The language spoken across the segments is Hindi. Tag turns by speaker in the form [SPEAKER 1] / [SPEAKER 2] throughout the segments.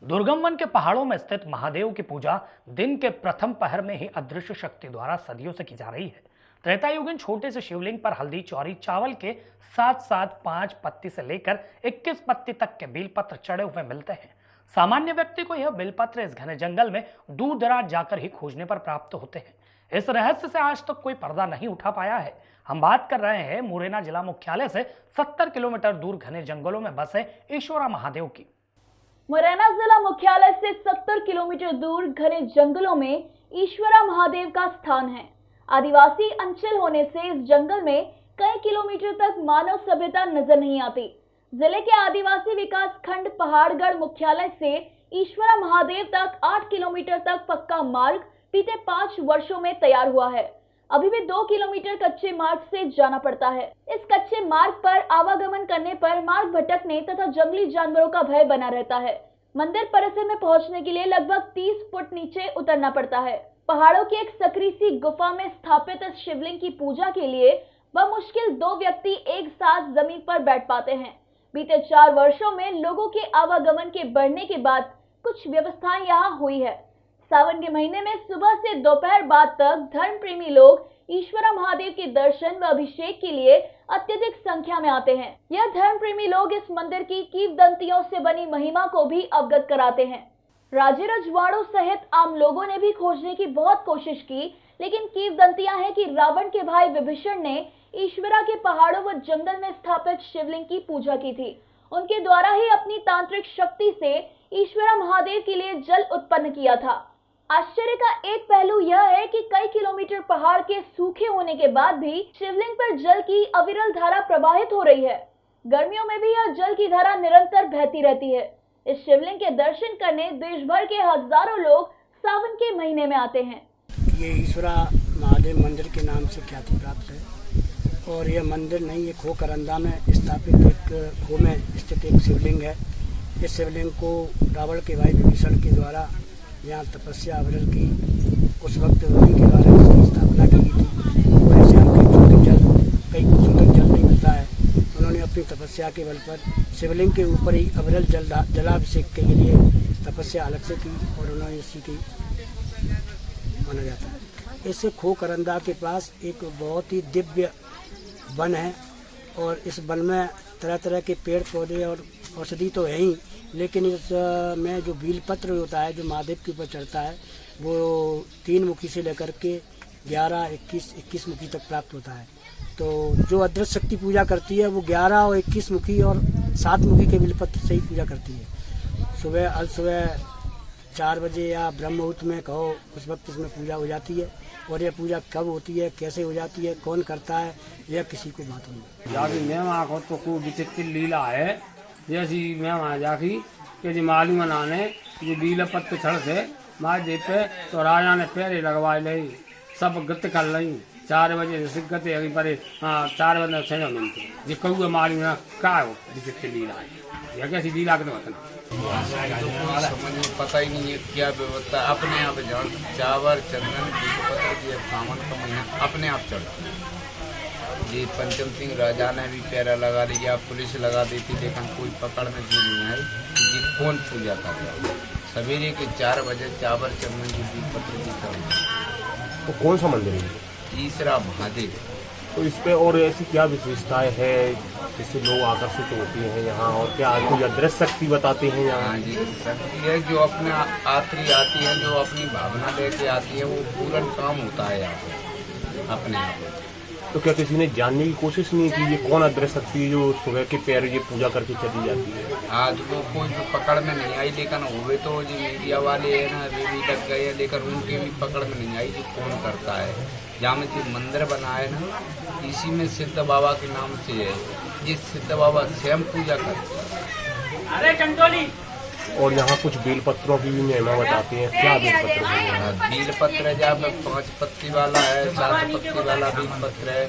[SPEAKER 1] दुर्गम वन के पहाड़ों में स्थित महादेव की पूजा दिन के प्रथम पहर में ही अदृश्य शक्ति द्वारा सदियों से की जा रही है। त्रेतायुगीन छोटे से शिवलिंग पर हल्दी चौरी चावल के साथ साथ 5 पत्ती से लेकर 21 पत्ती तक के बेलपत्र चढ़े हुए मिलते हैं। सामान्य व्यक्ति को यह बेलपत्र इस घने जंगल में दूर दराज जाकर ही खोजने पर प्राप्त होते हैं। इस रहस्य से आज तक कोई पर्दा नहीं उठा पाया है। हम बात कर रहे हैं मुरैना जिला मुख्यालय से 70 किलोमीटर दूर घने जंगलों में बसे ईश्वरा महादेव की।
[SPEAKER 2] मुरैना जिला मुख्यालय से 70 किलोमीटर दूर घने जंगलों में ईश्वरा महादेव का स्थान है। आदिवासी अंचल होने से इस जंगल में कई किलोमीटर तक मानव सभ्यता नजर नहीं आती। जिले के आदिवासी विकास खंड पहाड़गढ़ मुख्यालय से ईश्वरा महादेव तक 8 किलोमीटर तक पक्का मार्ग बीते 5 वर्षों में तैयार हुआ है। अभी भी 2 किलोमीटर कच्चे मार्ग से जाना पड़ता है। इस कच्चे मार्ग पर आवागमन करने पर मार्ग भटकने तथा जंगली जानवरों का भय बना रहता है। मंदिर परिसर में पहुंचने के लिए लगभग 30 फुट नीचे उतरना पड़ता है। पहाड़ों की एक सकरी सी गुफा में स्थापित इस शिवलिंग की पूजा के लिए बमुश्किल 2 व्यक्ति एक साथ जमीन पर बैठ पाते हैं। बीते 4 वर्षों में लोगों के आवागमन के बढ़ने के बाद कुछ व्यवस्थाएं यहाँ हुई है। सावन के महीने में सुबह से दोपहर बाद तक धर्म प्रेमी लोग ईश्वरा महादेव के दर्शन व अभिषेक के लिए अत्यधिक संख्या में आते हैं। यह धर्म प्रेमी लोग इस मंदिर की कीवदंतियों से बनी महिमा को भी अवगत कराते हैं। राजे रजवाड़ों सहित आम लोगों ने भी खोजने की बहुत कोशिश की, लेकिन कीवदंतियां हैं कि रावण के भाई विभीषण ने ईश्वरा के पहाड़ों व जंगल में स्थापित शिवलिंग की पूजा की थी। उनके द्वारा ही अपनी तांत्रिक शक्ति से ईश्वरा महादेव के लिए जल उत्पन्न किया था। आश्चर्य का एक पहलू यह है कि कई किलोमीटर पहाड़ के सूखे होने के बाद भी शिवलिंग पर जल की अविरल धारा प्रवाहित हो रही है। गर्मियों में भी यह जल की धारा निरंतर बहती रहती है। इस शिवलिंग के दर्शन करने देश भर के हजारों लोग सावन के महीने में आते हैं।
[SPEAKER 3] ये ईश्वरा महादेव मंदिर के नाम से ख्याति प्राप्त है और यह मंदिर नहीं, ये खो करंदा में स्थापित एक खो में स्थित एक शिवलिंग है। इस शिवलिंग को रावण के भाई विभीषण के द्वारा यहाँ तपस्या अविरल की उस वक्त उन्हीं के द्वारा इसकी स्थापना की गई थी। और ऐसे हम कई कोसों तक जल नहीं मिलता है। उन्होंने अपनी तपस्या के बल पर शिवलिंग के ऊपर ही अविरल जलाभिषेक के लिए तपस्या अलग से की और उन्होंने इसी की माना जाता है। इस खो करंदा के पास एक बहुत ही दिव्य वन है और इस वन में तरह तरह के पेड़ पौधे और औषधि तो है ही, लेकिन इसमें जो बेलपत्र होता है जो महादेव के ऊपर चढ़ता है वो 3 मुखी से लेकर के 11, 21 मुखी तक प्राप्त होता है। तो जो अदृश्य शक्ति पूजा करती है वो 11 और 21 मुखी और 7 मुखी के बेलपत्र से ही पूजा करती है। सुबह 4 बजे या ब्रह्म मुहूर्त में कहो उस वक्त इसमें पूजा हो जाती है। और यह पूजा कब होती है, कैसे हो जाती है, कौन करता है, यह किसी को बात नहीं।
[SPEAKER 4] मैं तो कोई विचित्र लीला है जैसी मैं वहाँ जाकी कि जी मालूम नाने ये बील पत्ते छड़ से महादेव पे तो राजा ने पैरे लगवाए ले सब गत कर ली 4 बजे से गते अभी परे 4 बजे से मिलते जी कहूँ मालूम ना का हो विचित्र लीला है। यह कैसी लीला के बताना
[SPEAKER 5] समझ में पता ही नहीं है क्या व्यवस्था अपने आप जान चावल चंदन बेलपत्र सावन का महीना अपने आप चढ़ता है। जी पंचम सिंह राजा ने भी पैरा लगा लिया, पुलिस लगा दी थी, लेकिन कोई पकड़ में जी नहीं आई जी कौन पूजा कर रहा है। सवेरे के 4 बजे चावल चंदन की बेलपत्र की चढ़ी।
[SPEAKER 6] तो कौन सा मंदिर है?
[SPEAKER 5] तीसरा महादेव।
[SPEAKER 6] तो इस पे और ऐसी क्या विशेषताएं है जिससे लोग आकर्षित होते हैं यहाँ, और क्या कोई अदृश्य शक्ति बताते हैं यहाँ?
[SPEAKER 5] हाँ जी, शक्ति है जो अपने आत्री आती है, जो अपनी भावना लेके आती है, वो पूरा काम होता है यहाँ पे अपने आप।
[SPEAKER 6] तो क्या किसी ने जानने की कोशिश नहीं की ये कौन अदृश्य शक्ति जो सुबह के पैर ये पूजा करके चली जाती है?
[SPEAKER 5] आज वो कोई भी पकड़ में नहीं आई, लेकिन हुए तो जी मीडिया वाले है ना वे भी लग गए, लेकिन उनके भी पकड़ में नहीं आई जो कौन करता है। जहाँ में जो मंदिर बना है ना इसी में सिद्ध बाबा के नाम से है। ये सिद्ध बाबा स्वयं पूजा करते हैं।
[SPEAKER 6] और यहाँ कुछ बेलपत्रों की भी महिमा बताते हैं। क्या बेलपत्र है?
[SPEAKER 5] बेलपत्र जहाँ में 5 पत्ती वाला है, 7 पत्ती वाला बेलपत्र है,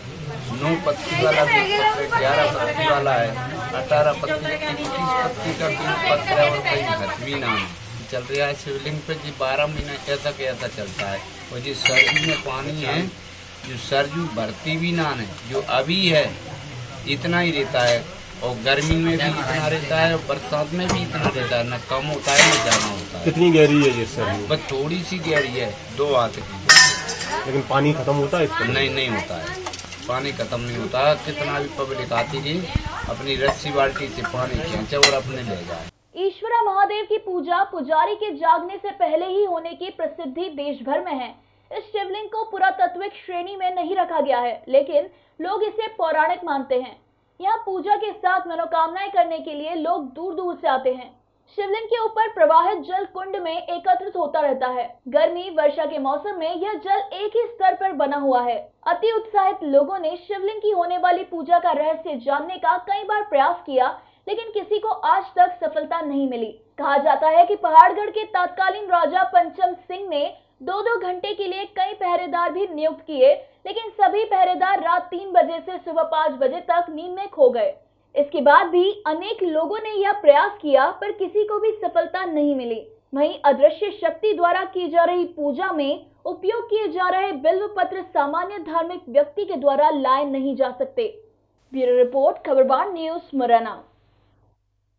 [SPEAKER 5] 9 पत्ती वाला बेलपत्र है, 11 पत्ती वाला है, 18 पत्ती 21 पत्ती का बेलपत्र है और कई घटवी नाम चल रहा है शिवलिंग पे जी 12 महीना कैसा कैसा चलता है। और जो सरजू में पानी है, जो सरजू भरती भी नान है, जो अभी है इतना ही रहता है और गर्मी में भी इतना रहता है और बरसात में भी इतना रहता है, न कम होता है न ज्यादा होता है।
[SPEAKER 6] कितनी गहरी है ये सरयू?
[SPEAKER 5] बस थोड़ी सी गहरी है, 2 हाथ की।
[SPEAKER 6] लेकिन पानी खत्म होता है इसका?
[SPEAKER 5] नहीं होता है, पानी खत्म नहीं होता। कितना भी पब्लिक आती थी अपनी रस्सी बाल्टी से पानी खींचे और अपने ले जाए।
[SPEAKER 2] ईश्वरा महादेव की पूजा पुजारी के जागने से पहले ही होने की प्रसिद्धि देश भर में है। इस शिवलिंग को पुरातात्विक श्रेणी में नहीं रखा गया है, लेकिन लोग इसे पौराणिक मानते हैं। यहाँ पूजा के साथ मनोकामनाएं करने के लिए लोग दूर दूर से आते हैं। शिवलिंग के ऊपर प्रवाहित जल कुंड में एकत्रित होता रहता है। गर्मी वर्षा के मौसम में यह जल एक ही स्तर पर बना हुआ है। अति उत्साहित लोगों ने शिवलिंग की होने वाली पूजा का रहस्य जानने का कई बार प्रयास किया, लेकिन किसी को आज तक सफलता नहीं मिली। कहा जाता है कि पहाड़गढ़ के तत्कालीन राजा पंचम सिंह ने 2-2 घंटे के लिए कई पहरेदार भी नियुक्त किए, लेकिन सभी पहरेदार रात 3 बजे से सुबह 5 बजे तक नींद में खो गए। इसके बाद भी अनेक लोगों ने यह प्रयास किया, पर किसी को भी सफलता नहीं मिली। वहीं अदृश्य शक्ति द्वारा की जा रही पूजा में उपयोग किए जा रहे बिल्व पत्र सामान्य धार्मिक व्यक्ति के द्वारा लाए नहीं जा सकते। Bureau report, Khabarban news, Morena.